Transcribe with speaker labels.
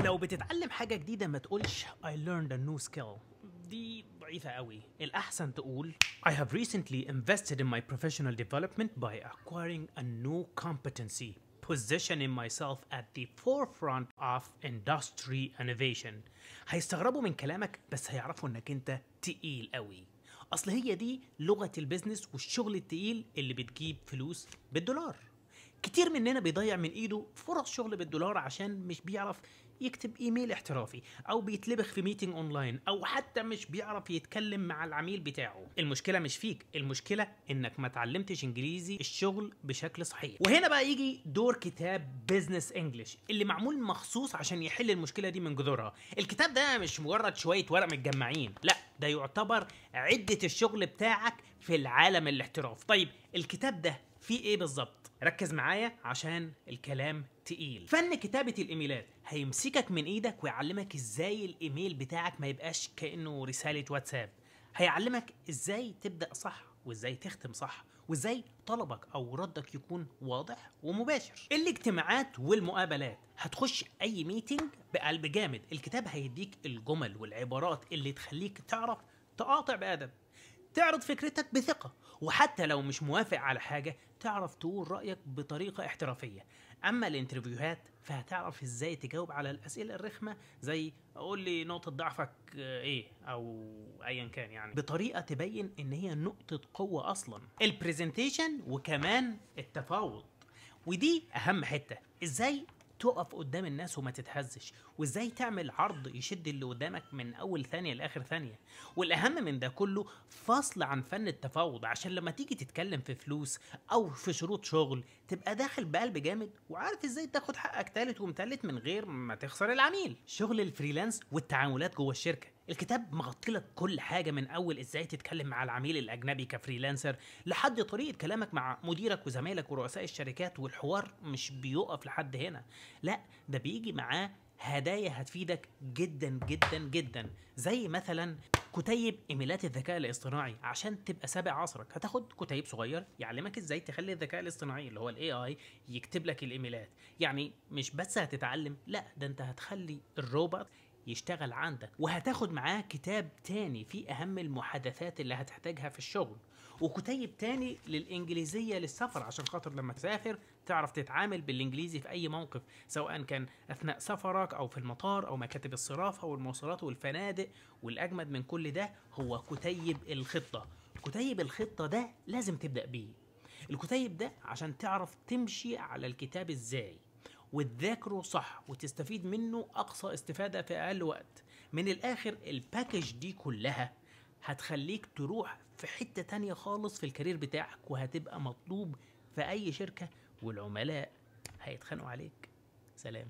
Speaker 1: لو بتتعلم حاجة جديدة ما تقولش I learned a new skill. دي ضعيفة قوي. الأحسن تقول I have recently invested in my professional development by acquiring a new competency, positioning myself at the forefront of industry innovation. هيستغربوا من كلامك بس هيعرفوا انك انت تقيل قوي. اصل هي دي لغة البيزنس والشغل التقيل اللي بتجيب فلوس بالدولار. كتير مننا بيضيع من ايده فرص شغل بالدولار عشان مش بيعرف يكتب ايميل احترافي او بيتلبخ في ميتنج اونلاين او حتى مش بيعرف يتكلم مع العميل بتاعه. المشكله مش فيك، المشكله انك ما اتعلمتش انجليزي الشغل بشكل صحيح. وهنا بقى يجي دور كتاب بيزنس انجلش اللي معمول مخصوص عشان يحل المشكله دي من جذورها. الكتاب ده مش مجرد شويه ورق متجمعين، لا ده يعتبر عده الشغل بتاعك في العالم الاحتراف. طيب الكتاب ده فيه ايه بالظبط؟ ركز معايا عشان الكلام تقيل. فن كتابة الإيميلات هيمسكك من إيدك ويعلمك إزاي الإيميل بتاعك ما يبقاش كأنه رسالة واتساب. هيعلمك إزاي تبدأ صح وإزاي تختم صح وإزاي طلبك أو ردك يكون واضح ومباشر. الاجتماعات والمقابلات هتخش أي ميتنج بقلب جامد. الكتاب هيديك الجمل والعبارات اللي تخليك تعرف تقاطع بأدب، تعرض فكرتك بثقة، وحتى لو مش موافق على حاجة تعرف تقول رأيك بطريقة احترافية. أما الانترفيوهات فهتعرف ازاي تجاوب على الأسئلة الرخمة زي قول لي نقطة ضعفك ايه او ايا كان، يعني بطريقة تبين ان هي نقطة قوة اصلا. البرزنتيشن وكمان التفاوض، ودي اهم حتة. ازاي تقف قدام الناس وما تتهزش، وازاي تعمل عرض يشد اللي قدامك من اول ثانيه لاخر ثانيه. والاهم من ده كله فصل عن فن التفاوض عشان لما تيجي تتكلم في فلوس او في شروط شغل تبقى داخل بقلب جامد وعارف ازاي تاخد حقك تالت ومتلت من غير ما تخسر العميل. شغل الفريلانس والتعاملات جوه الشركه، الكتاب مغطي لك كل حاجه من اول ازاي تتكلم مع العميل الاجنبي كفريلانسر لحد طريقه كلامك مع مديرك وزمايلك ورؤساء الشركات. والحوار مش بيقف لحد هنا، لا ده بيجي معاه هدايا هتفيدك جدا جدا جدا، زي مثلا كتيب ايميلات الذكاء الاصطناعي عشان تبقى سابق عصرك. هتاخد كتيب صغير يعلمك ازاي تخلي الذكاء الاصطناعي اللي هو الاي اي يكتب لك الايميلات. يعني مش بس هتتعلم، لا ده انت هتخلي الروبوت يشتغل عندك. وهتاخد معاه كتاب تاني فيه اهم المحادثات اللي هتحتاجها في الشغل، وكتيب تاني للإنجليزية للسفر عشان خاطر لما تسافر تعرف تتعامل بالإنجليزي في أي موقف، سواء كان أثناء سفرك أو في المطار أو مكاتب الصرافة والمواصلات والفنادق. والأجمد من كل ده هو كتيب الخطة. كتيب الخطة ده لازم تبدأ بيه. الكتيب ده عشان تعرف تمشي على الكتاب ازاي وتذاكره صح وتستفيد منه أقصى استفادة في أقل وقت. من الآخر الباكج دي كلها هتخليك تروح في حتة تانية خالص في الكارير بتاعك، وهتبقى مطلوب في أي شركة والعملاء هيتخانقوا عليك. سلام.